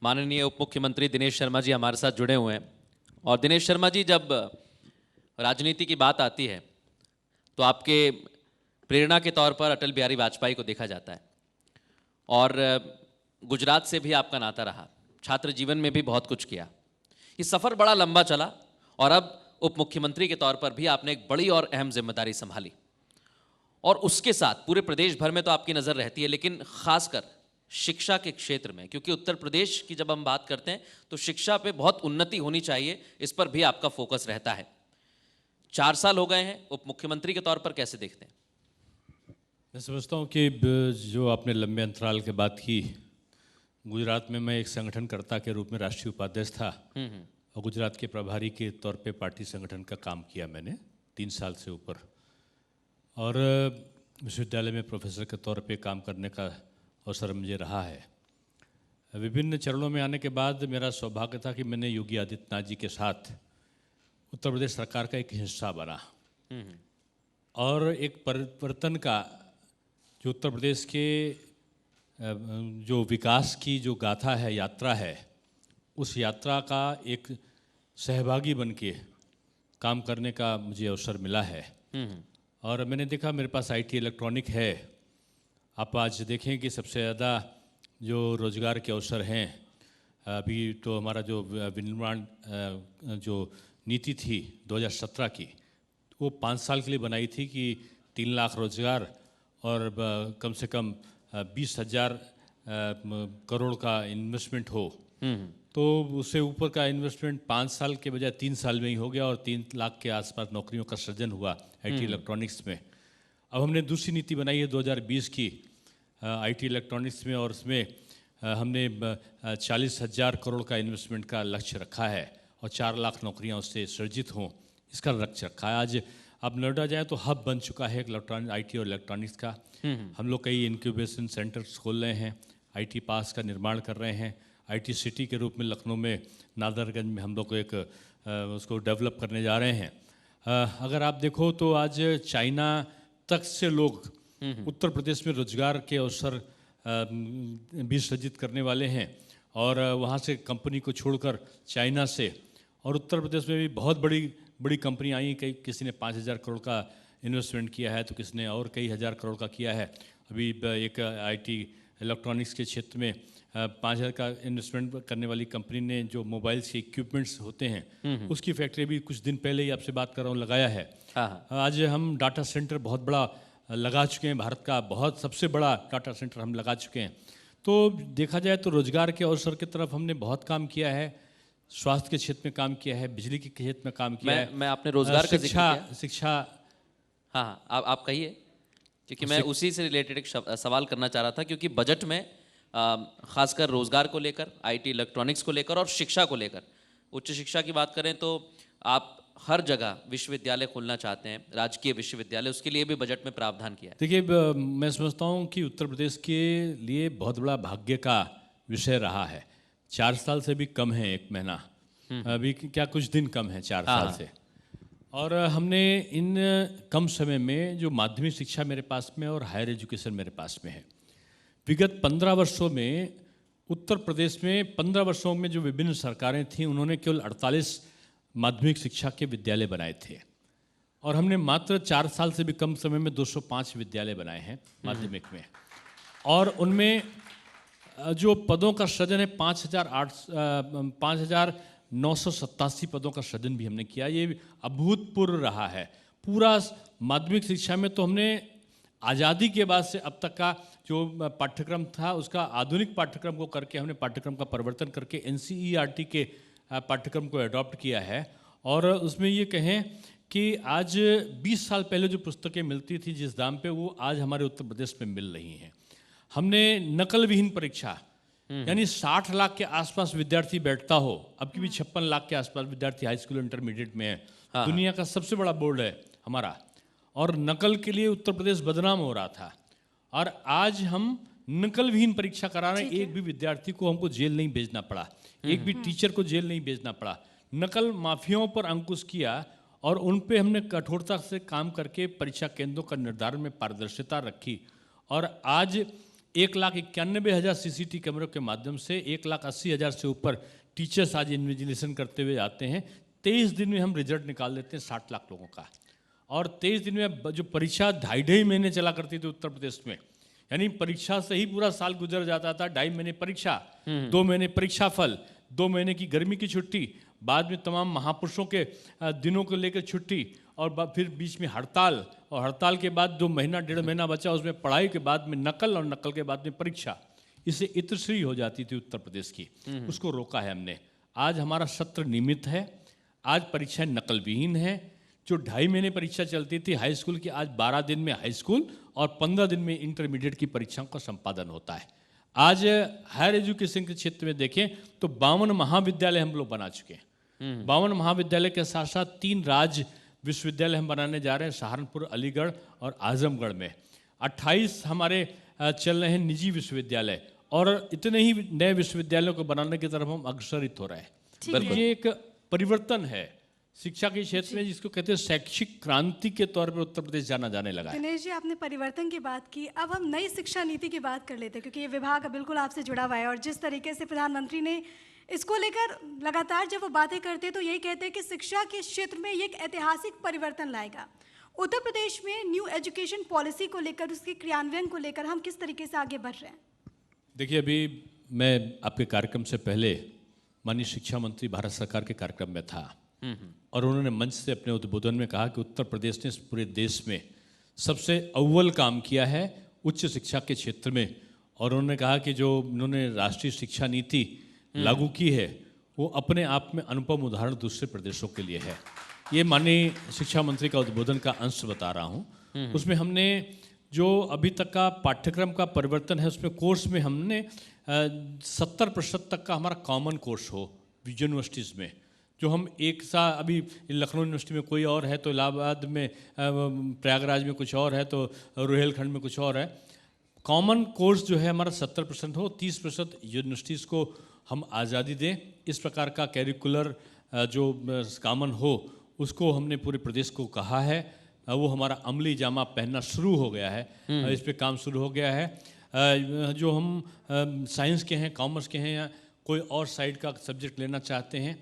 माननीय उप मुख्यमंत्री दिनेश शर्मा जी हमारे साथ जुड़े हुए हैं। और दिनेश शर्मा जी, जब राजनीति की बात आती है तो आपके प्रेरणा के तौर पर अटल बिहारी वाजपेयी को देखा जाता है और गुजरात से भी आपका नाता रहा, छात्र जीवन में भी बहुत कुछ किया। ये सफ़र बड़ा लंबा चला और अब उप मुख्यमंत्री के तौर पर भी आपने एक बड़ी और अहम जिम्मेदारी संभाली और उसके साथ पूरे प्रदेश भर में तो आपकी नज़र रहती है, लेकिन खासकर शिक्षा के क्षेत्र में, क्योंकि उत्तर प्रदेश की जब हम बात करते हैं तो शिक्षा पे बहुत उन्नति होनी चाहिए, इस पर भी आपका फोकस रहता है। 4 साल हो गए हैं उप मुख्यमंत्री के तौर पर, कैसे देखते हैं? मैं समझता हूँ कि जो आपने लंबे अंतराल के बात की, गुजरात में मैं एक संगठनकर्ता के रूप में राष्ट्रीय उपाध्यक्ष था और गुजरात के प्रभारी के तौर पे पार्टी संगठन का काम किया मैंने 3 साल से ऊपर, और विश्वविद्यालय में प्रोफेसर के तौर पे काम करने का अवसर मुझे रहा है। विभिन्न चरणों में आने के बाद मेरा सौभाग्य था कि मैंने योगी आदित्यनाथ जी के साथ उत्तर प्रदेश सरकार का एक हिस्सा बना और एक परिवर्तन का जो उत्तर प्रदेश के जो विकास की जो गाथा है, यात्रा है, उस यात्रा का एक सहभागी बन के काम करने का मुझे अवसर मिला है। और मैंने देखा मेरे पास IT इलेक्ट्रॉनिक है। आप आज देखें कि सबसे ज़्यादा जो रोज़गार के अवसर हैं, अभी तो हमारा जो विनिर्माण जो नीति थी 2017 की, वो 5 साल के लिए बनाई थी कि 3 लाख रोज़गार और कम से कम 20,000 करोड़ का इन्वेस्टमेंट हो। तो उससे ऊपर का इन्वेस्टमेंट 5 साल के बजाय 3 साल में ही हो गया और 3 लाख के आसपास नौकरियों का सृजन हुआ IT इलेक्ट्रॉनिक्स में। अब हमने दूसरी नीति बनाई है 2020 की IT इलेक्ट्रॉनिक्स में, और उसमें हमने 40,000 करोड़ का इन्वेस्टमेंट का लक्ष्य रखा है और 4 लाख नौकरियां उससे सृजित हों, इसका लक्ष्य रखा है। आज अब नोएडा जाए तो हब बन चुका है IT और इलेक्ट्रॉनिक्स का। हम लोग कई इंक्यूबेशन सेंटर्स खोल रहे हैं, IT पास का निर्माण कर रहे हैं। IT सिटी के रूप में लखनऊ में नादरगंज में हम लोग एक उसको डेवलप करने जा रहे हैं। अगर आप देखो तो आज चाइना तक से लोग उत्तर प्रदेश में रोजगार के अवसर भी सृजित करने वाले हैं और वहाँ से कंपनी को छोड़कर चाइना से, और उत्तर प्रदेश में भी बहुत बड़ी कंपनी आई। किसी ने 5,000 करोड़ का इन्वेस्टमेंट किया है तो किसी ने और कई हज़ार करोड़ का किया है। अभी एक IT इलेक्ट्रॉनिक्स के क्षेत्र में 5,000 का इन्वेस्टमेंट करने वाली कंपनी ने जो मोबाइल्स के इक्विपमेंट्स होते हैं उसकी फैक्ट्री भी कुछ दिन पहले ही आपसे बात कर रहा हूँ लगाया है। आज हम डाटा सेंटर बहुत बड़ा लगा चुके हैं, भारत का बहुत सबसे बड़ा डाटा सेंटर हम लगा चुके हैं। तो देखा जाए तो रोजगार के अवसर की तरफ हमने बहुत काम किया है, स्वास्थ्य के क्षेत्र में काम किया है, बिजली के क्षेत्र में काम किया है। मैं आपने रोजगार का जिक्र किया, शिक्षा हाँ आप कहिए, क्योंकि मैं उसी से रिलेटेड एक सवाल करना चाह रहा था, क्योंकि बजट में खासकर रोजगार को लेकर, IT इलेक्ट्रॉनिक्स को लेकर और शिक्षा को लेकर, उच्च शिक्षा की बात करें तो आप हर जगह विश्वविद्यालय खोलना चाहते हैं, राजकीय विश्वविद्यालय, उसके लिए भी बजट में प्रावधान किया है। देखिए, मैं समझता हूँ कि उत्तर प्रदेश के लिए बहुत बड़ा भाग्य का विषय रहा है। 4 साल से भी कम है, 1 महीना, अभी क्या कुछ दिन कम है 4 साल से। और हमने इन कम समय में जो माध्यमिक शिक्षा मेरे पास में और हायर एजुकेशन मेरे पास में है, विगत 15 वर्षों में उत्तर प्रदेश में 15 वर्षों में जो विभिन्न सरकारें थीं उन्होंने केवल 48 माध्यमिक शिक्षा के विद्यालय बनाए थे और हमने मात्र 4 साल से भी कम समय में 205 विद्यालय बनाए हैं माध्यमिक में। और उनमें जो पदों का सृजन है 5,987 पदों का सृजन भी हमने किया। ये अभूतपूर्व रहा है। पूरा माध्यमिक शिक्षा में तो हमने आज़ादी के बाद से अब तक का जो पाठ्यक्रम था उसका आधुनिक पाठ्यक्रम को करके हमने पाठ्यक्रम का परिवर्तन करके NCERT के पाठ्यक्रम को अडॉप्ट किया है। और उसमें ये कहें कि आज 20 साल पहले जो पुस्तकें मिलती थी जिस दाम पे, वो आज हमारे उत्तर प्रदेश में मिल रही हैं। हमने नकल विहीन परीक्षा, यानी 60 लाख के आसपास विद्यार्थी बैठता हो, अब की भी 56 लाख के आसपास विद्यार्थी हाई स्कूल इंटरमीडिएट में है। दुनिया का सबसे बड़ा बोर्ड है हमारा, और नकल के लिए उत्तर प्रदेश बदनाम हो रहा था और आज हम नकल विहीन परीक्षा करा रहे हैं। एक भी विद्यार्थी को हमको जेल नहीं भेजना पड़ा, एक भी टीचर को जेल नहीं भेजना पड़ा। नकल माफियाओं पर अंकुश किया और उन पे हमने कठोरता से काम करके परीक्षा केंद्रों का निर्धारण में पारदर्शिता रखी। और आज 1,91,000 CCTV कैमरों के माध्यम से 1,80,000 से ऊपर टीचर्स आज इन्विजिलेशन करते हुए आते हैं। 23 दिन में हम रिजल्ट निकाल देते हैं 60 लाख लोगों का। और 23 दिन में जो परीक्षा 2.5 महीने चला करती थी उत्तर प्रदेश में, यानी परीक्षा से ही पूरा साल गुजर जाता था। 2.5 महीने परीक्षा, 2 महीने परीक्षा फल, 2 महीने की गर्मी की छुट्टी, बाद में तमाम महापुरुषों के दिनों को लेकर छुट्टी, और फिर बीच में हड़ताल, और हड़ताल के बाद 2 महीना 1.5 महीना बचा, उसमें पढ़ाई के बाद में नकल, और नकल के बाद में परीक्षा। इससे इतश्री हो जाती थी उत्तर प्रदेश की, उसको रोका है हमने। आज हमारा सत्र नियमित है, आज परीक्षाएं नकल विहीन है। जो 2.5 महीने परीक्षा चलती थी हाई स्कूल की, आज 12 दिन में हाई स्कूल और 15 दिन में इंटरमीडिएट की परीक्षाओं का संपादन होता है। आज हायर एजुकेशन के क्षेत्र में देखें तो 52 महाविद्यालय हम लोग बना चुके हैं। 52 महाविद्यालय के साथ साथ 3 राज्य विश्वविद्यालय हम बनाने जा रहे हैं, सहारनपुर, अलीगढ़ और आजमगढ़ में। 28 हमारे चल रहे हैं निजी विश्वविद्यालय, और इतने ही नए विश्वविद्यालयों को बनाने की तरफ हम अग्रसरित हो रहे हैं। ये एक परिवर्तन है शिक्षा के क्षेत्र में, जिसको कहते हैं शैक्षिक क्रांति के तौर पर उत्तर प्रदेश जाना जाने लगा है। दिनेश जी, आपने परिवर्तन की बात की, अब हम नई शिक्षा नीति की बात कर लेते हैं, क्योंकि ये विभाग बिल्कुल आपसे जुड़ा हुआ है। और जिस तरीके से प्रधानमंत्री ने इसको लेकर लगातार जब वो बातें करते हैं तो यही कहते हैं कि शिक्षा के क्षेत्र में ये एक ऐतिहासिक परिवर्तन लाएगा। उत्तर प्रदेश में न्यू एजुकेशन पॉलिसी को लेकर, उसके क्रियान्वयन को लेकर हम किस तरीके से आगे बढ़ रहे हैं? देखिए, अभी मैं आपके कार्यक्रम से पहले माननीय शिक्षा मंत्री भारत सरकार के कार्यक्रम में था, और उन्होंने मंच से अपने उद्बोधन में कहा कि उत्तर प्रदेश ने इस पूरे देश में सबसे अव्वल काम किया है उच्च शिक्षा के क्षेत्र में। और उन्होंने कहा कि जो उन्होंने राष्ट्रीय शिक्षा नीति लागू की है वो अपने आप में अनुपम उदाहरण दूसरे प्रदेशों के लिए है। ये माननीय शिक्षा मंत्री का उद्बोधन का अंश बता रहा हूँ। उसमें हमने जो अभी तक का पाठ्यक्रम का परिवर्तन है, उसमें कोर्स में हमने 70% तक का हमारा कॉमन कोर्स हो यूनिवर्सिटीज़ में। जो हम एक सा अभी लखनऊ यूनिवर्सिटी में कोई और है, तो इलाहाबाद में, प्रयागराज में कुछ और है, तो रुहेलखंड में कुछ और है। कॉमन कोर्स जो है हमारा 70% हो, 30% यूनिवर्सिटीज़ को हम आज़ादी दें। इस प्रकार का कैरिकुलर जो कॉमन हो उसको हमने पूरे प्रदेश को कहा है। वो हमारा अमली जामा पहनना शुरू हो गया है, इस पे काम शुरू हो गया है। जो हम साइंस के हैं, कॉमर्स के हैं, या कोई और साइड का सब्जेक्ट लेना चाहते हैं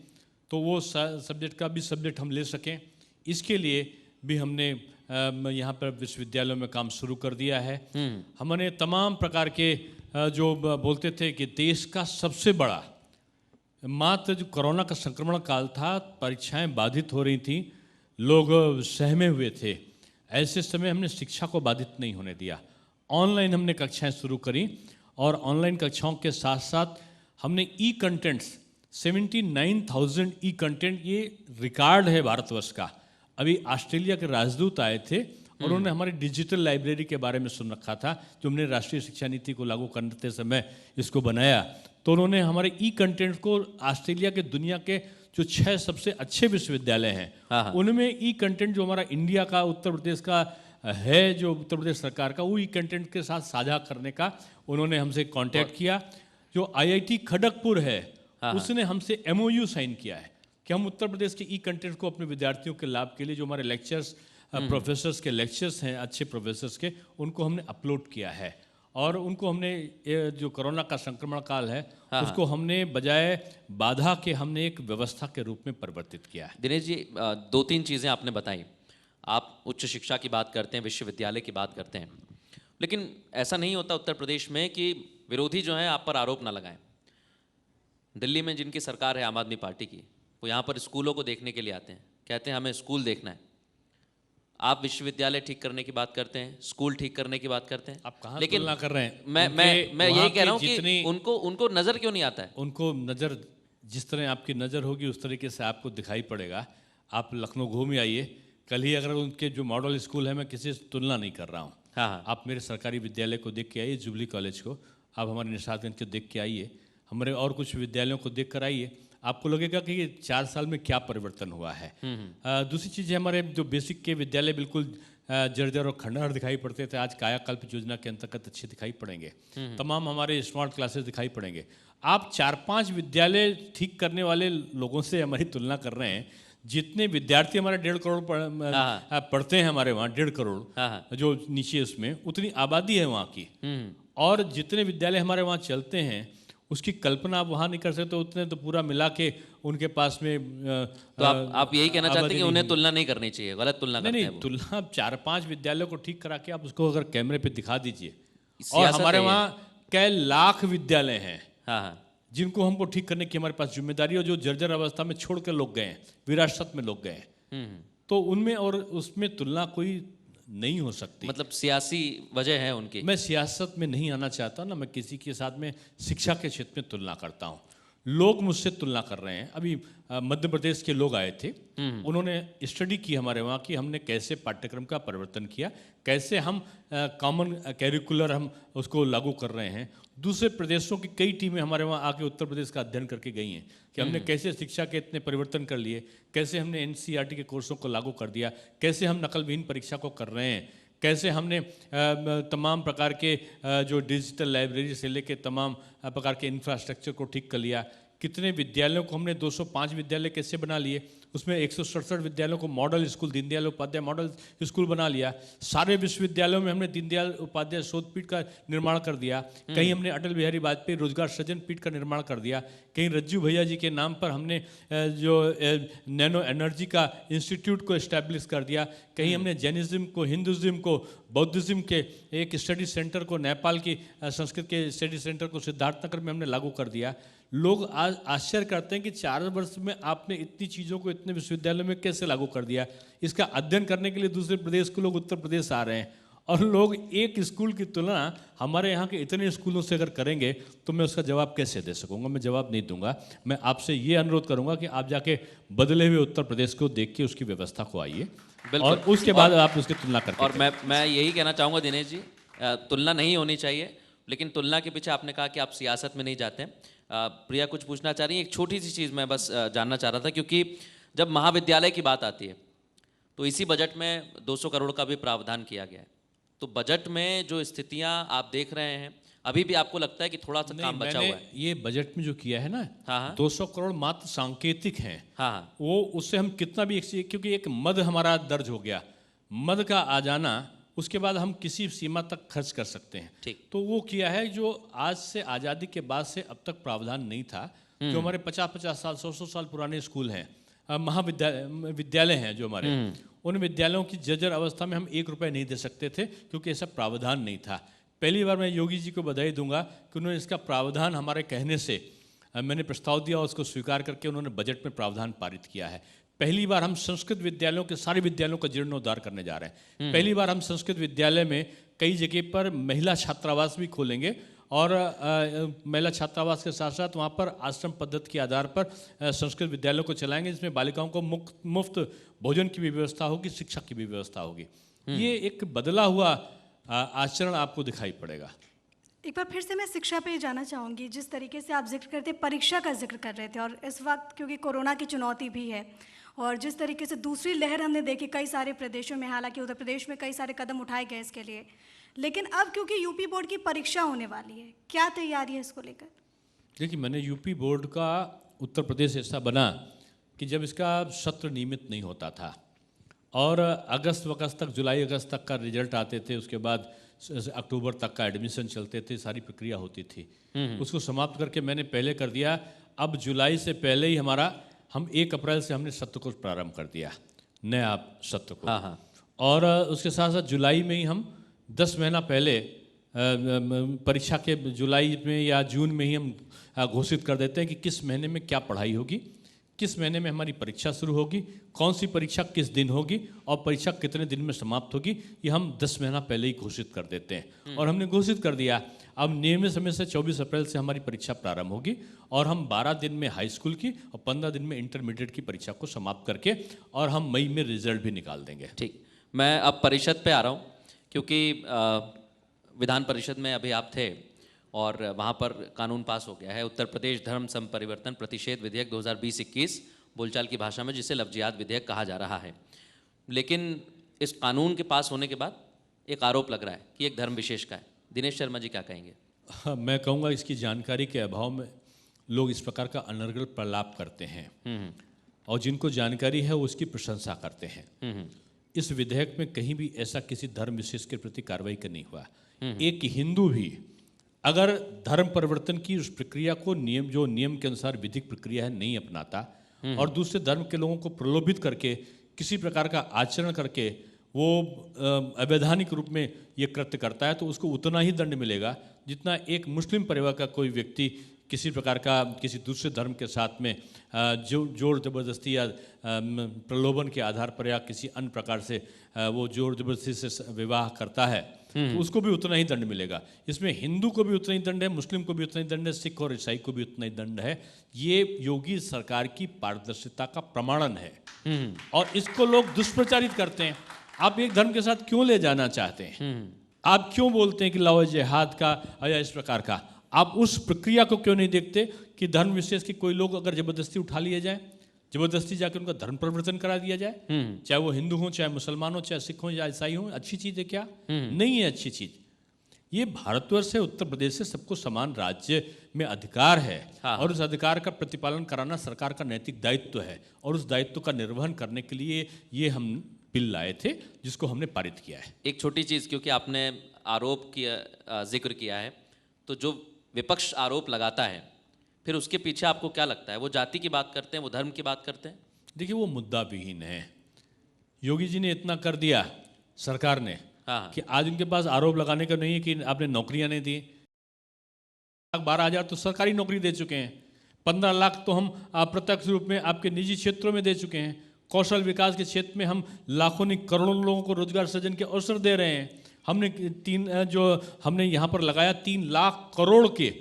तो वो सब्जेक्ट का भी सब्जेक्ट हम ले सकें, इसके लिए भी हमने यहाँ पर विश्वविद्यालयों में काम शुरू कर दिया है। हमने तमाम प्रकार के जो बोलते थे कि देश का सबसे बड़ा, मात्र जो कोरोना का संक्रमण काल था, परीक्षाएं बाधित हो रही थी, लोग सहमे हुए थे, ऐसे समय हमने शिक्षा को बाधित नहीं होने दिया। ऑनलाइन हमने कक्षाएं शुरू करी, और ऑनलाइन कक्षाओं के साथ साथ हमने ई कंटेंट्स 79,000 ई कंटेंट, ये रिकॉर्ड है भारतवर्ष का। अभी ऑस्ट्रेलिया के राजदूत आए थे और उन्होंने हमारी डिजिटल लाइब्रेरी के बारे में सुन रखा था, जो हमने राष्ट्रीय शिक्षा नीति को लागू करते समय इसको बनाया। तो उन्होंने हमारे ई कंटेंट को ऑस्ट्रेलिया के दुनिया के जो 6 सबसे अच्छे विश्वविद्यालय हैं उनमें ई कंटेंट जो हमारा इंडिया का, उत्तर प्रदेश का है, जो उत्तर प्रदेश सरकार का, वो ई कंटेंट के साथ साझा करने का उन्होंने हमसे कांटेक्ट किया। जो IIT खड़गपुर है उसने हमसे MOU साइन किया है कि हम उत्तर प्रदेश के ई कंटेंट को अपने विद्यार्थियों के लाभ के लिए, जो हमारे लेक्चर्स, प्रोफेसर्स के लेक्चर्स हैं, अच्छे प्रोफेसर्स के, उनको हमने अपलोड किया है। और उनको हमने जो कोरोना का संक्रमण काल है उसको हमने बजाय बाधा के हमने एक व्यवस्था के रूप में परिवर्तित किया है। दिनेश जी, 2-3 चीज़ें आपने बताई। आप उच्च शिक्षा की बात करते हैं, विश्वविद्यालय की बात करते हैं, लेकिन ऐसा नहीं होता उत्तर प्रदेश में कि विरोधी जो हैं आप पर आरोप ना लगाएं। दिल्ली में जिनकी सरकार है आम आदमी पार्टी की, वो यहाँ पर स्कूलों को देखने के लिए आते हैं, कहते हैं हमें स्कूल देखना है। आप विश्वविद्यालय ठीक करने की बात करते हैं, स्कूल ठीक करने की बात करते हैं, आप कहाँ लेकिन तुलना कर रहे हैं? मैं यही कह रहा हूँ कि उनको नज़र क्यों नहीं आता है? उनको नज़र, जिस तरह आपकी नज़र होगी उस तरीके से आपको दिखाई पड़ेगा। आप लखनऊ घूम आइए, कल ही अगर उनके जो मॉडल स्कूल है, मैं किसी से तुलना नहीं कर रहा हूँ, आप मेरे सरकारी विद्यालय को देख के आइए, जुबली कॉलेज को, आप हमारे निशातगंज को देख के आइए, हमारे और कुछ विद्यालयों को देख कर आइए, आपको लगेगा कि ये 4 साल में क्या परिवर्तन हुआ है। दूसरी चीज़ है, हमारे जो बेसिक के विद्यालय बिल्कुल जर्जर और खंडहर दिखाई पड़ते थे, आज कायाकल्प योजना के अंतर्गत अच्छे दिखाई पड़ेंगे। तमाम हमारे स्मार्ट क्लासेस दिखाई पड़ेंगे। आप 4-5 विद्यालय ठीक करने वाले लोगों से हमारी तुलना कर रहे हैं। जितने विद्यार्थी हमारे 1.5 करोड़ पढ़ते हैं हमारे वहाँ, 1.5 करोड़ जो नीचे उसमें, उतनी आबादी है वहाँ की, और जितने विद्यालय हमारे वहाँ चलते हैं उसकी कल्पना आप वहाँ नहीं कर सकते, उतने तो पूरा मिला के उनके पास में तो आप यही कहना चाहते हैं कि उन्हें तुलना नहीं करनी चाहिए, गलत तुलना करते हैं नहीं, वो। तुलना आप 4-5 विद्यालयों को ठीक करा के आप उसको अगर कैमरे पे दिखा दीजिए। और सियासत हमारे है ये। वहाँ कई लाख विद्यालय हैं हाँ हाँ, जिनको हमको ठीक करने की हमारे पास जिम्मेदारी है, जो जर्जर अवस्था में छोड़ कर लोग गए हैं, विरासत में लोग गए हैं। तो उनमें और उसमें तुलना कोई नहीं हो सकती। मतलब सियासी वजह है उनकी। मैं सियासत में नहीं आना चाहता ना, मैं किसी के साथ में शिक्षा के क्षेत्र में तुलना करता हूँ। लोग मुझसे तुलना कर रहे हैं। अभी मध्य प्रदेश के लोग आए थे, उन्होंने स्टडी की हमारे वहाँ की हमने कैसे पाठ्यक्रम का परिवर्तन किया, कैसे हम कॉमन कैरिकुलर हम उसको लागू कर रहे हैं। दूसरे प्रदेशों की कई टीमें हमारे वहाँ आके उत्तर प्रदेश का अध्ययन करके गई हैं कि हमने कैसे शिक्षा के इतने परिवर्तन कर लिए, कैसे हमने एनसीईआरटी के कोर्सों को लागू कर दिया, कैसे हम नकलविहीन परीक्षा को कर रहे हैं, कैसे हमने तमाम प्रकार के जो डिजिटल लाइब्रेरी से लेके तमाम प्रकार के इंफ्रास्ट्रक्चर को ठीक कर लिया। कितने विद्यालयों को हमने 205 विद्यालय कैसे बना लिए, उसमें 167 विद्यालयों को model school, Deendayal Upadhyay model school बना लिया। सारे विश्वविद्यालयों में हमने दीनदयाल उपाध्याय शोध पीठ का निर्माण कर दिया। कहीं हमने अटल बिहारी वाजपेयी रोजगार सृजन पीठ का निर्माण कर दिया। कहीं रज्जू भैया जी के नाम पर हमने जो नैनो एनर्जी का इंस्टीट्यूट को इस्टेब्लिश कर दिया। कहीं हमने जैनिज्म को, हिंदुज़्म को, बौद्धिज्म के एक स्टडी सेंटर को, नेपाल की संस्कृत के स्टडी सेंटर को सिद्धार्थनगर में हमने लागू कर दिया। लोग आज आश्चर्य करते हैं कि 4 वर्ष में आपने इतनी चीज़ों को इतने विश्वविद्यालयों में कैसे लागू कर दिया। इसका अध्ययन करने के लिए दूसरे प्रदेश के लोग उत्तर प्रदेश आ रहे हैं, और लोग एक स्कूल की तुलना हमारे यहाँ के इतने स्कूलों से अगर करेंगे तो मैं उसका जवाब कैसे दे सकूंगा? मैं जवाब नहीं दूंगा। मैं आपसे ये अनुरोध करूंगा कि आप जाके बदले हुए उत्तर प्रदेश को देख के उसकी व्यवस्था को आइए, और उसके बाद आप उसकी तुलना करके। और मैं यही कहना चाहूँगा दिनेश जी, तुलना नहीं होनी चाहिए, लेकिन तुलना के पीछे आपने कहा कि आप सियासत में नहीं जाते हैं। प्रिया कुछ पूछना चाह रही है। एक छोटी सी चीज़ मैं बस जानना चाह रहा था, क्योंकि जब महाविद्यालय की बात आती है तो इसी बजट में 200 करोड़ का भी प्रावधान किया गया है। तो बजट में जो स्थितियां आप देख रहे हैं, अभी भी आपको लगता है कि थोड़ा सा काम बचा हुआ है? ये बजट में जो किया है ना, हाँ 200 करोड़ मात्र सांकेतिक हैं। हाँ, वो उससे हम कितना भी क्योंकि एक मद हमारा दर्ज हो गया, मद का आ जाना, उसके बाद हम किसी सीमा तक खर्च कर सकते हैं। ठीक। तो वो किया है जो आज से, आज़ादी के बाद से अब तक प्रावधान नहीं था। जो हमारे 50-50 साल 100-100 साल पुराने स्कूल हैं, विद्यालय हैं जो हमारे, उन विद्यालयों की जर्जर अवस्था में हम 1 रुपये नहीं दे सकते थे, क्योंकि ऐसा प्रावधान नहीं था। पहली बार मैं योगी जी को बधाई दूंगा कि उन्होंने इसका प्रावधान हमारे कहने से, मैंने प्रस्ताव दिया, उसको स्वीकार करके उन्होंने बजट में प्रावधान पारित किया है। पहली बार हम संस्कृत विद्यालयों के सारे विद्यालयों का जीर्णोद्धार करने जा रहे हैं। पहली बार हम संस्कृत विद्यालय में कई जगह पर महिला छात्रावास भी खोलेंगे, और महिला छात्रावास के साथ साथ वहाँ पर आश्रम पद्धति के आधार पर संस्कृत विद्यालयों को चलाएंगे, जिसमें बालिकाओं को मुफ्त भोजन की भी व्यवस्था होगी, शिक्षा की भी व्यवस्था होगी। ये एक बदला हुआ आचरण आपको दिखाई पड़ेगा। एक बार फिर से मैं शिक्षा पे जाना चाहूँगी। जिस तरीके से आप जिक्र करते, परीक्षा का जिक्र कर रहे थे, और इस वक्त क्योंकि कोरोना की चुनौती भी है, और जिस तरीके से दूसरी लहर हमने देखी कई सारे प्रदेशों में, हालांकि उत्तर प्रदेश में कई सारे कदम उठाए गए इसके लिए, लेकिन अब क्योंकि यूपी बोर्ड की परीक्षा होने वाली है, क्या तैयारी है इसको लेकर? देखिए, मैंने यूपी बोर्ड का उत्तर प्रदेश ऐसा बना कि जब इसका सत्र नियमित नहीं होता था, और अगस्त तक, जुलाई अगस्त तक का रिजल्ट आते थे, उसके बाद अक्टूबर तक का एडमिशन चलते थे, सारी प्रक्रिया होती थी। उसको समाप्त करके मैंने पहले कर दिया। अब जुलाई से पहले ही हम 1 अप्रैल से हमने सत्र को प्रारंभ कर दिया, नया सत्र को। हाँ। और उसके साथ साथ जुलाई में ही हम 10 महीना पहले परीक्षा के, जुलाई में या जून में ही हम घोषित कर देते हैं कि किस महीने में क्या पढ़ाई होगी, किस महीने में हमारी परीक्षा शुरू होगी, कौन सी परीक्षा किस दिन होगी, और परीक्षा कितने दिन में समाप्त होगी। ये हम 10 महीना पहले ही घोषित कर देते हैं, और हमने घोषित कर दिया। अब नियमित समय से 24 अप्रैल से हमारी परीक्षा प्रारंभ होगी, और हम 12 दिन में हाई स्कूल की और 15 दिन में इंटरमीडिएट की परीक्षा को समाप्त करके, और हम मई में रिजल्ट भी निकाल देंगे। ठीक। मैं अब परिषद पे आ रहा हूँ, क्योंकि विधान परिषद में अभी आप थे, और वहाँ पर कानून पास हो गया है, उत्तर प्रदेश धर्म संपरिवर्तन प्रतिषेध विधेयक 2020-21, बोलचाल की भाषा में जिसे लफ्जियात विधेयक कहा जा रहा है। लेकिन इस कानून के पास होने के बाद एक आरोप लग रहा है कि एक धर्म विशेष का है। दिनेश शर्मा जी क्या कहेंगे? हाँ, मैं कहूँगा इसकी जानकारी के अभाव में लोग इस प्रकार का अनर्गल प्रलाप करते हैं, और जिनको जानकारी है वो उसकी प्रशंसा करते हैं। इस विधेयक में कहीं भी ऐसा किसी धर्म विशेष के प्रति कार्रवाई का नहीं हुआ। एक हिंदू भी अगर धर्म परिवर्तन की उस प्रक्रिया को नियम के अनुसार विधिक प्रक्रिया है नहीं अपनाता और दूसरे धर्म के लोगों को प्रलोभित करके किसी प्रकार का आचरण करके वो अवैधानिक रूप में ये कृत्य करता है तो उसको उतना ही दंड मिलेगा जितना एक मुस्लिम परिवार का कोई व्यक्ति किसी प्रकार का किसी दूसरे धर्म के साथ में जो जोर जबरदस्ती या प्रलोभन के आधार पर या किसी अन्य प्रकार से वो जोर जबरदस्ती से विवाह करता है तो उसको भी उतना ही दंड मिलेगा। इसमें हिंदू को भी उतना ही दंड है, मुस्लिम को भी उतना ही दंड है, सिख और ईसाई को भी उतना ही दंड है। ये योगी सरकार की पारदर्शिता का प्रमाणन है और इसको लोग दुष्प्रचारित करते हैं। आप एक धर्म के साथ क्यों ले जाना चाहते हैं? आप क्यों बोलते हैं कि लाओ जिहाद का या इस प्रकार का? आप उस प्रक्रिया को क्यों नहीं देखते कि धर्म विशेष के कोई लोग अगर जबरदस्ती उठा लिए जाए, जबरदस्ती जाकर उनका धर्म परिवर्तन करा दिया जाए, चाहे वो हिंदू हो, चाहे मुसलमान हो, चाहे सिख हो या ईसाई हो, अच्छी चीज़ है क्या? नहीं है अच्छी चीज़। ये भारतवर्ष है, उत्तर प्रदेश से सबको समान राज्य में अधिकार है और उस अधिकार का प्रतिपालन कराना सरकार का नैतिक दायित्व है और उस दायित्व का निर्वहन करने के लिए ये हम बिल लाए थे जिसको हमने पारित किया है। एक छोटी चीज़, क्योंकि आपने आरोप किया, जिक्र किया है, तो जो विपक्ष आरोप लगाता है फिर उसके पीछे आपको क्या लगता है? वो जाति की बात करते हैं, वो धर्म की बात करते हैं? देखिए वो मुद्दा विहीन है। योगी जी ने इतना कर दिया सरकार ने कि आज उनके पास आरोप लगाने का नहीं है कि आपने नौकरियां नहीं दी। 12,000 तो सरकारी नौकरी दे चुके हैं, 15 लाख तो हम अप्रत्यक्ष रूप में आपके निजी क्षेत्रों में दे चुके हैं। कौशल विकास के क्षेत्र में हम लाखों नहीं करोड़ों लोगों को रोजगार सृजन के अवसर दे रहे हैं। हमने यहाँ पर लगाया 3 लाख करोड़ के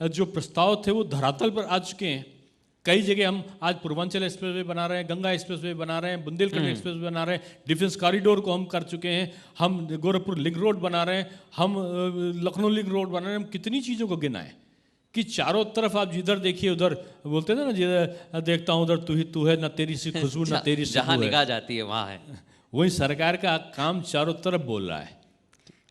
जो प्रस्ताव थे वो धरातल पर आ चुके हैं। कई जगह हम आज पूर्वांचल एक्सप्रेसवे बना रहे हैं, गंगा एक्सप्रेसवे बना रहे हैं, बुंदेलखंड एक्सप्रेसवे बना रहे हैं, डिफेंस कॉरिडोर को हम कर चुके हैं, हम गोरखपुर लिंक रोड बना रहे हैं, हम लखनऊ लिंक रोड बना रहे हैं। हम कितनी चीज़ों को गिनाएं कि चारों तरफ आप जिधर देखिए उधर बोलते हैं ना, जिधर देखता हूँ उधर तू ही तू है, ना तेरी सी खुशबू ना तेरी सी जहाँ निगाह जाती है वहाँ है। वही सरकार का काम चारों तरफ बोल रहा है।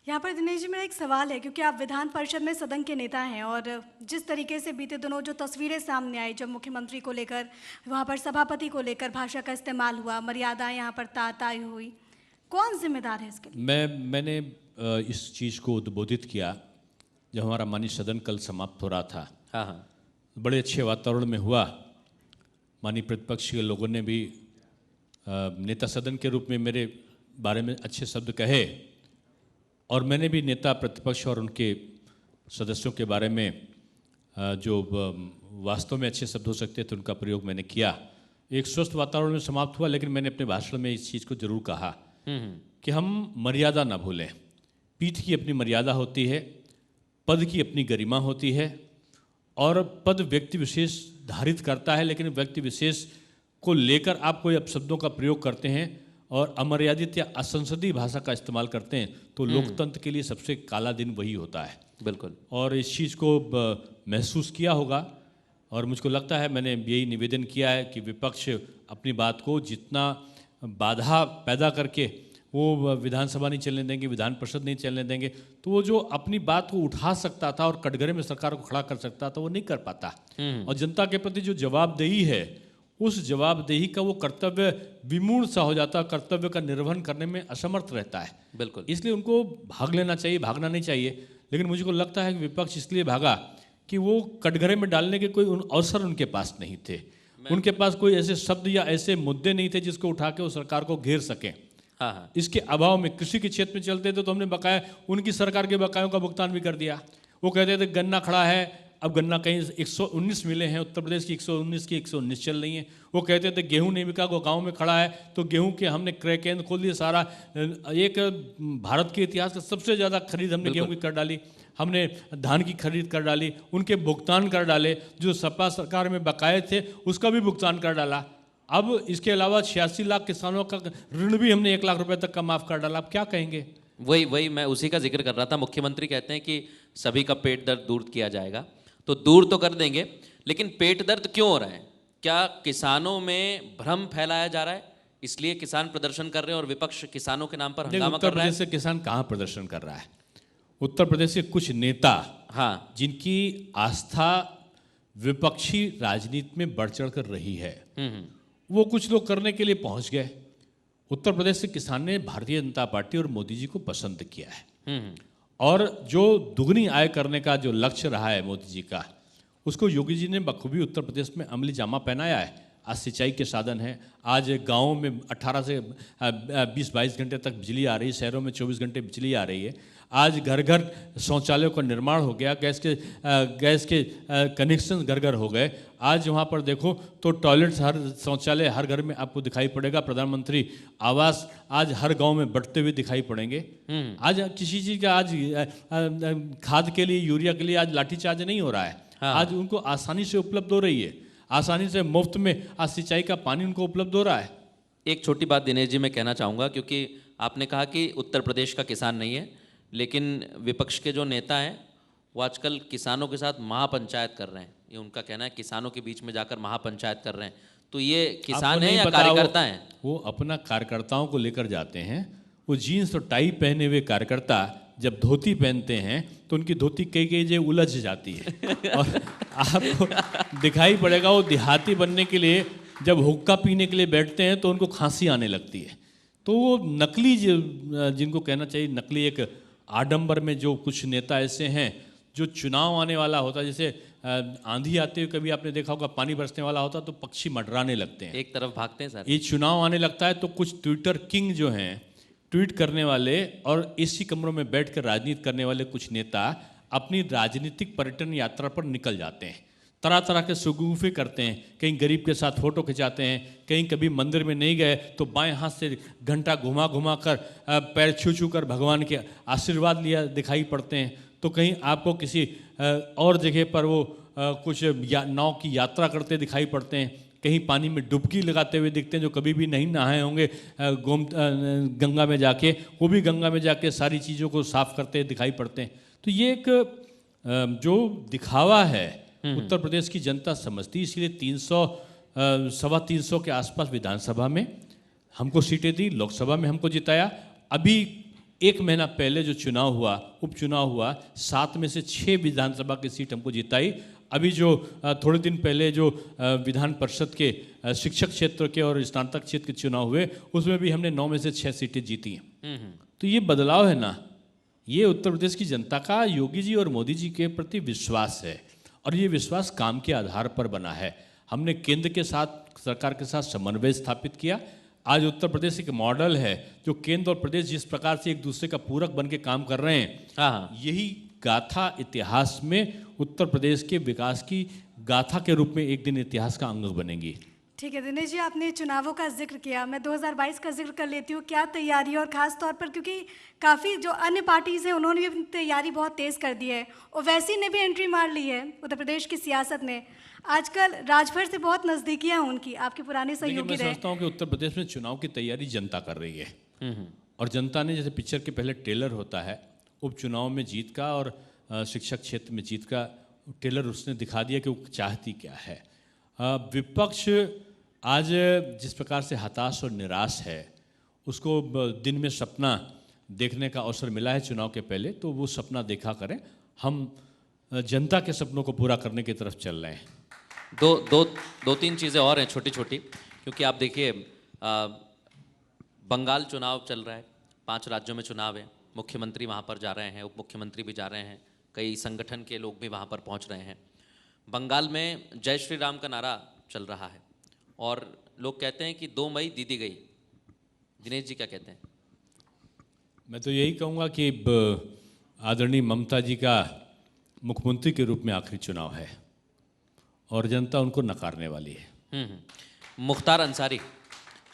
यहाँ पर दिनेश जी, मेरा एक सवाल है, क्योंकि आप विधान परिषद में सदन के नेता हैं और जिस तरीके से बीते दिनों जो तस्वीरें सामने आई, जब मुख्यमंत्री को लेकर वहाँ पर सभापति को लेकर भाषा का इस्तेमाल हुआ, मर्यादाएं यहाँ पर ताय हुई, कौन जिम्मेदार है इसके लिए? मैंने इस चीज़ को उद्बोधित किया जब हमारा माननीय सदन कल समाप्त हो रहा था। हाँ, बड़े अच्छे वातावरण में हुआ। माननीय प्रतिपक्ष के लोगों ने भी नेता सदन के रूप में मेरे बारे में अच्छे शब्द कहे और मैंने भी नेता प्रतिपक्ष और उनके सदस्यों के बारे में जो वास्तव में अच्छे शब्द हो सकते थे उनका प्रयोग मैंने किया। एक स्वस्थ वातावरण में समाप्त हुआ, लेकिन मैंने अपने भाषण में इस चीज़ को जरूर कहा कि हम मर्यादा ना भूलें। पीठ की अपनी मर्यादा होती है, पद की अपनी गरिमा होती है और पद व्यक्ति विशेष धारित करता है, लेकिन व्यक्ति विशेष को लेकर आप कोई अपशब्दों का प्रयोग करते हैं और अमर्यादित या असंसदीय भाषा का इस्तेमाल करते हैं तो लोकतंत्र के लिए सबसे काला दिन वही होता है। बिल्कुल। और इस चीज़ को महसूस किया होगा और मुझको लगता है मैंने यही निवेदन किया है कि विपक्ष अपनी बात को जितना बाधा पैदा करके वो विधानसभा नहीं चलने देंगे, विधान परिषद नहीं चलने देंगे, तो वो जो अपनी बात को उठा सकता था और कटघरे में सरकार को खड़ा कर सकता था वो नहीं कर पाता। और जनता के प्रति जो जवाबदेही है उस जवाबदेही का वो कर्तव्य विमूढ़ सा हो जाता है, कर्तव्य का निर्वहन करने में असमर्थ रहता है। बिल्कुल। इसलिए उनको भाग लेना चाहिए, भागना नहीं चाहिए। लेकिन मुझको लगता है कि विपक्ष इसलिए भागा कि वो कटघरे में डालने के कोई अवसर उनके पास नहीं थे, उनके पास कोई ऐसे शब्द या ऐसे मुद्दे नहीं थे जिसको उठा के वो सरकार को घेर सकें। हाँ। इसके अभाव में कृषि के क्षेत्र में चलते थे तो हमने बकाया उनकी सरकार के बकायों का भुगतान भी कर दिया। वो कहते थे गन्ना खड़ा है, अब गन्ना कहीं 119 मिले हैं, उत्तर प्रदेश की 119 की 119 चल रही हैं। वो कहते थे गेहूं नहीं बिका, वो गाँव में खड़ा है, तो गेहूं के हमने क्रय केंद्र खोल दिए। सारा एक भारत के इतिहास का सबसे ज़्यादा खरीद हमने गेहूं की कर डाली, हमने धान की खरीद कर डाली, उनके भुगतान कर डाले, जो सपा सरकार में बकाये थे उसका भी भुगतान कर डाला। अब इसके अलावा 86 लाख किसानों का ऋण भी हमने 1 लाख रुपए तक का माफ़ कर डाला। अब क्या कहेंगे? वही मैं उसी का जिक्र कर रहा था। मुख्यमंत्री कहते हैं कि सभी का पेट दर्द दूर किया जाएगा, तो दूर तो कर देंगे, लेकिन पेट दर्द क्यों हो रहा है? क्या किसानों में भ्रम फैलाया जा रहा है इसलिए किसान प्रदर्शन कर रहे हैं और विपक्ष किसानों के नाम पर हंगामा कर रहा है? उत्तर प्रदेश से किसान कहाँ प्रदर्शन कर रहा है? उत्तर प्रदेश के कुछ नेता, हाँ, जिनकी आस्था विपक्षी राजनीति में बढ़ चढ़ कर रही है, वो कुछ लोग करने के लिए पहुंच गए। उत्तर प्रदेश से किसान ने भारतीय जनता पार्टी और मोदी जी को पसंद किया है और जो दुगनी आय करने का जो लक्ष्य रहा है मोदी जी का, उसको योगी जी ने बखूबी उत्तर प्रदेश में अमली जामा पहनाया है। आज सिंचाई के साधन हैं, आज गाँव में 18 से 20-22 घंटे तक बिजली आ रही है, शहरों में 24 घंटे बिजली आ रही है। आज घर घर शौचालयों का निर्माण हो गया, गैस के कनेक्शन घर घर हो गए। आज वहाँ पर देखो तो टॉयलेट्स, हर शौचालय हर घर में आपको दिखाई पड़ेगा। प्रधानमंत्री आवास आज हर गांव में बढ़ते हुए दिखाई पड़ेंगे। आज किसी चीज़ का, आज खाद के लिए, यूरिया के लिए आज लाठीचार्ज नहीं हो रहा है। हाँ। आज उनको आसानी से उपलब्ध हो रही है, आसानी से मुफ्त में आज सिंचाई का पानी उनको उपलब्ध हो रहा है। एक छोटी बात दिनेश जी मैं कहना चाहूँगा, क्योंकि आपने कहा कि उत्तर प्रदेश का किसान नहीं है, लेकिन विपक्ष के जो नेता हैं वो आजकल किसानों के साथ महापंचायत कर रहे हैं। ये उनका कहना है, किसानों के बीच में जाकर महापंचायत कर रहे हैं। तो ये किसान आपको हैं नहीं या पता, कार्यकर्ता हैं? वो अपना कार्यकर्ताओं को लेकर जाते हैं। वो जीन्स और टाई पहने हुए कार्यकर्ता जब धोती पहनते हैं तो उनकी धोती कई कई जगह उलझ जाती है और आपको दिखाई पड़ेगा वो देहाती बनने के लिए जब हुक्का पीने के लिए बैठते हैं तो उनको खांसी आने लगती है। तो वो नकली, जिनको कहना चाहिए नकली, एक आडंबर में जो कुछ नेता ऐसे हैं जो चुनाव आने वाला होता है, जैसे आंधी आते हुए कभी आपने देखा होगा, पानी बरसने वाला होता तो पक्षी मंडराने लगते हैं, एक तरफ भागते हैं सर। ये चुनाव आने लगता है तो कुछ ट्विटर किंग जो हैं, ट्वीट करने वाले और एसी कमरों में बैठकर राजनीति करने वाले कुछ नेता अपनी राजनीतिक पर्यटन यात्रा पर निकल जाते हैं। तरह तरह के सुगुफे करते हैं, कहीं गरीब के साथ फोटो खिंचाते हैं, कहीं कभी मंदिर में नहीं गए तो बाएं हाथ से घंटा घुमा घुमा कर पैर छू छू कर भगवान के आशीर्वाद लिया दिखाई पड़ते हैं। तो कहीं आपको किसी और जगह पर वो कुछ नाव की यात्रा करते दिखाई पड़ते हैं, कहीं पानी में डुबकी लगाते हुए दिखते हैं जो कभी भी नहीं नहाए होंगे गंगा में जाके, वो भी गंगा में जाके सारी चीज़ों को साफ करते दिखाई पड़ते हैं। तो ये एक जो दिखावा है उत्तर प्रदेश की जनता समझती, इसलिए 300-325 के आसपास विधानसभा में हमको सीटें दी, लोकसभा में हमको जिताया। अभी एक महीना पहले जो चुनाव हुआ, उपचुनाव हुआ, 7 में से 6 विधानसभा की सीट हमको जिताई। अभी जो थोड़े दिन पहले जो विधान परिषद के शिक्षक क्षेत्र के और स्नातक क्षेत्र के चुनाव हुए, उसमें भी हमने 9 में से 6 सीटें जीती हैं। तो ये बदलाव है ना, ये उत्तर प्रदेश की जनता का योगी जी और मोदी जी के प्रति विश्वास है, और ये विश्वास काम के आधार पर बना है। हमने केंद्र के साथ, सरकार के साथ समन्वय स्थापित किया। आज उत्तर प्रदेश एक मॉडल है, जो केंद्र और प्रदेश जिस प्रकार से एक दूसरे का पूरक बन के काम कर रहे हैं, हाँ, यही गाथा इतिहास में उत्तर प्रदेश के विकास की गाथा के रूप में एक दिन इतिहास का अंग बनेगी। ठीक है दिनेश जी, आपने चुनावों का जिक्र किया, मैं 2022 का जिक्र कर लेती हूँ। क्या तैयारी, और ख़ास तौर पर क्योंकि काफ़ी जो अन्य पार्टीज़ हैं उन्होंने भी अपनी तैयारी बहुत तेज़ कर दी है, ओवैसी ने भी एंट्री मार ली है उत्तर प्रदेश की सियासत में। आजकल राजभर से बहुत नज़दीकियाँ हैं उनकी, आपके पुराने सहयोगी मैं रहे। समझता हूँ कि उत्तर प्रदेश में चुनाव की तैयारी जनता कर रही है, और जनता ने, जैसे पिक्चर के पहले ट्रेलर होता है, उपचुनाव में जीत का और शिक्षक क्षेत्र में जीत का ट्रेलर उसने दिखा दिया कि वो चाहती क्या है। विपक्ष आज जिस प्रकार से हताश और निराश है, उसको दिन में सपना देखने का अवसर मिला है चुनाव के पहले, तो वो सपना देखा करें। हम जनता के सपनों को पूरा करने की तरफ चल रहे हैं। दो तीन चीज़ें और हैं छोटी छोटी, क्योंकि आप देखिए बंगाल चुनाव चल रहा है, 5 राज्यों में चुनाव है, मुख्यमंत्री वहाँ पर जा रहे हैं, उप मुख्यमंत्री भी जा रहे हैं, कई संगठन के लोग भी वहाँ पर पहुँच रहे हैं। बंगाल में जय श्री राम का नारा चल रहा है और लोग कहते हैं कि 2 मई दीदी गई। दिनेश जी क्या कहते हैं? मैं तो यही कहूँगा कि आदरणीय ममता जी का मुख्यमंत्री के रूप में आखिरी चुनाव है और जनता उनको नकारने वाली है। मुख्तार अंसारी,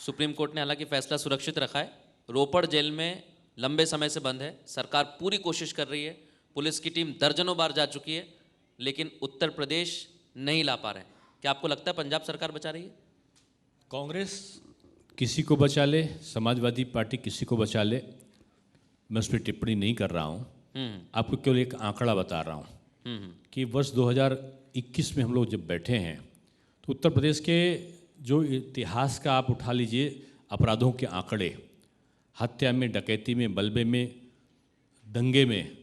सुप्रीम कोर्ट ने हालांकि फैसला सुरक्षित रखा है, रोपड़ जेल में लंबे समय से बंद है, सरकार पूरी कोशिश कर रही है, पुलिस की टीम दर्जनों बार जा चुकी है, लेकिन उत्तर प्रदेश नहीं ला पा रहे हैं। क्या आपको लगता है पंजाब सरकार बचा रही है? कांग्रेस किसी को बचा ले, समाजवादी पार्टी किसी को बचा ले, मैं उस पर टिप्पणी नहीं कर रहा हूँ। आपको केवल एक आंकड़ा बता रहा हूँ कि वर्ष 2021 में हम लोग जब बैठे हैं तो उत्तर प्रदेश के जो इतिहास का आप उठा लीजिए अपराधों के आंकड़े, हत्या में, डकैती में, मलबे में, दंगे में,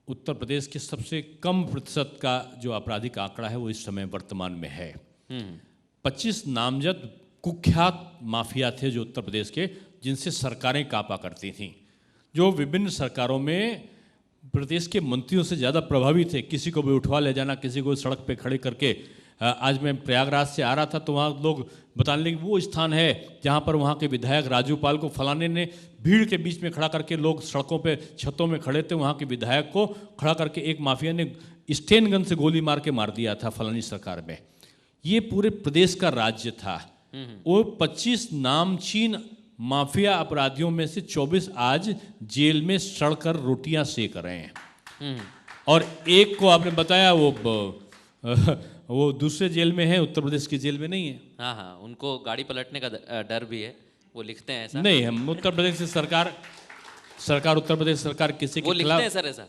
उत्तर प्रदेश के सबसे कम प्रतिशत का जो आपराधिक आंकड़ा है वो इस समय वर्तमान में है। 25 नामजद कुख्यात माफिया थे जो उत्तर प्रदेश के, जिनसे सरकारें कांपा करती थीं, जो विभिन्न सरकारों में प्रदेश के मंत्रियों से ज़्यादा प्रभावी थे। किसी को भी उठवा ले जाना, किसी को सड़क पे खड़े करके। आज मैं प्रयागराज से आ रहा था तो वहाँ लोग बताने लगे वो स्थान है जहाँ पर वहाँ के विधायक राजू पाल को फलाने ने भीड़ के बीच में खड़ा करके, लोग सड़कों पे छतों में खड़े थे, वहाँ के विधायक को खड़ा करके एक माफिया ने स्टेन गन से गोली मार के मार दिया था फलानी सरकार में। ये पूरे प्रदेश का राज्य था। वो 25 नामचीन माफिया अपराधियों में से 24 आज जेल में सड़कर रोटियां सेक रहे हैं। और एक को आपने बताया वो दूसरे जेल में है, उत्तर प्रदेश की जेल में नहीं है। हाँ हाँ, उनको गाड़ी पलटने का डर भी है, वो लिखते हैं ऐसा। नहीं, हम उत्तर प्रदेश से सरकार उत्तर प्रदेश सरकार किसी वो के लिखते हैं खिलाफ सर ऐसा।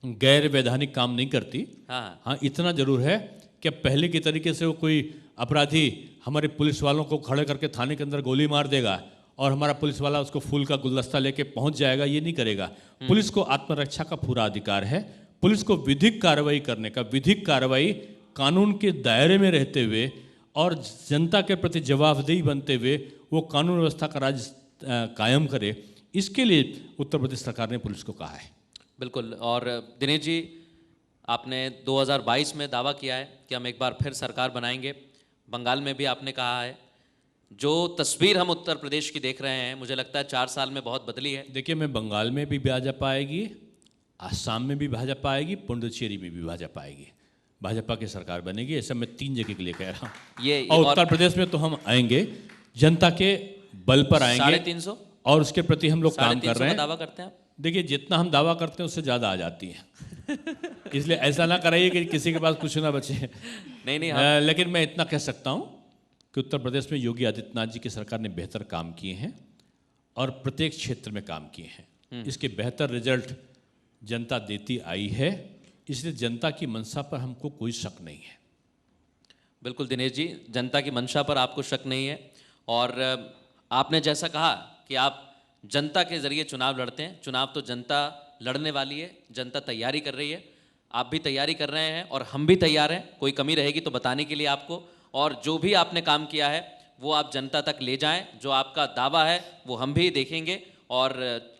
गैर वैधानिक काम नहीं करती। हाँ हाँ, इतना जरूर है कि अब पहले की तरीके से वो कोई अपराधी हमारे पुलिस वालों को खड़े करके थाने के अंदर गोली मार देगा और हमारा पुलिस वाला उसको फूल का गुलदस्ता लेके पहुंच जाएगा, ये नहीं करेगा। पुलिस को आत्मरक्षा का पूरा अधिकार है। पुलिस को विधिक कार्रवाई करने का, विधिक कार्रवाई कानून के दायरे में रहते हुए और जनता के प्रति जवाबदेही बनते हुए वो कानून व्यवस्था का राज कायम करे, इसके लिए उत्तर प्रदेश सरकार ने पुलिस को कहा है। बिल्कुल। और दिनेश जी, आपने 2022 में दावा किया है कि हम एक बार फिर सरकार बनाएंगे। बंगाल में भी आपने कहा है। जो तस्वीर हम उत्तर प्रदेश की देख रहे हैं, मुझे लगता है 4 साल में बहुत बदली है। देखिए, मैं बंगाल में भी भाजपा आएगी, आसाम में भी भाजपा आएगी, पुडुचेरी में भी भाजपा आएगी। भाजपा की सरकार बनेगी, ऐसा मैं 3 जगह के लिए कह रहा हूँ। ये और उत्तर प्रदेश में तो हम आएंगे, जनता के बल पर आएंगे। 350 और उसके प्रति हम लोग काम कर रहे हैं। दावा करते हैं। देखिए, जितना हम दावा करते हैं उससे ज़्यादा आ जाती है। इसलिए ऐसा ना कराइए कि किसी के पास कुछ ना बचे। नहीं, लेकिन मैं इतना कह सकता हूँ कि उत्तर प्रदेश में योगी आदित्यनाथ जी की सरकार ने बेहतर काम किए हैं और प्रत्येक क्षेत्र में काम किए हैं। इसके बेहतर रिजल्ट जनता देती आई है, इसलिए जनता की मंशा पर हमको कोई शक नहीं है। बिल्कुल दिनेश जी, जनता की मंशा पर आपको शक नहीं है। और आपने जैसा कहा कि आप जनता के जरिए चुनाव लड़ते हैं। चुनाव तो जनता लड़ने वाली है, जनता तैयारी कर रही है, आप भी तैयारी कर रहे हैं और हम भी तैयार हैं। कोई कमी रहेगी तो बताने के लिए आपको। और जो भी आपने काम किया है वो आप जनता तक ले जाएं। जो आपका दावा है वो हम भी देखेंगे और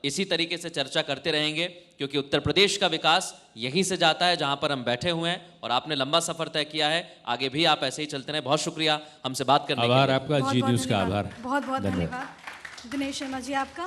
इसी तरीके से चर्चा करते रहेंगे, क्योंकि उत्तर प्रदेश का विकास यहीं से जाता है जहां पर हम बैठे हुए हैं। और आपने लंबा सफर तय किया है, आगे भी आप ऐसे ही चलते रहें। बहुत शुक्रिया हमसे बात करने के लिए। आभार आपका, जी न्यूज़ का आभार। बहुत बहुत धन्यवाद दिनेश शर्मा जी आपका।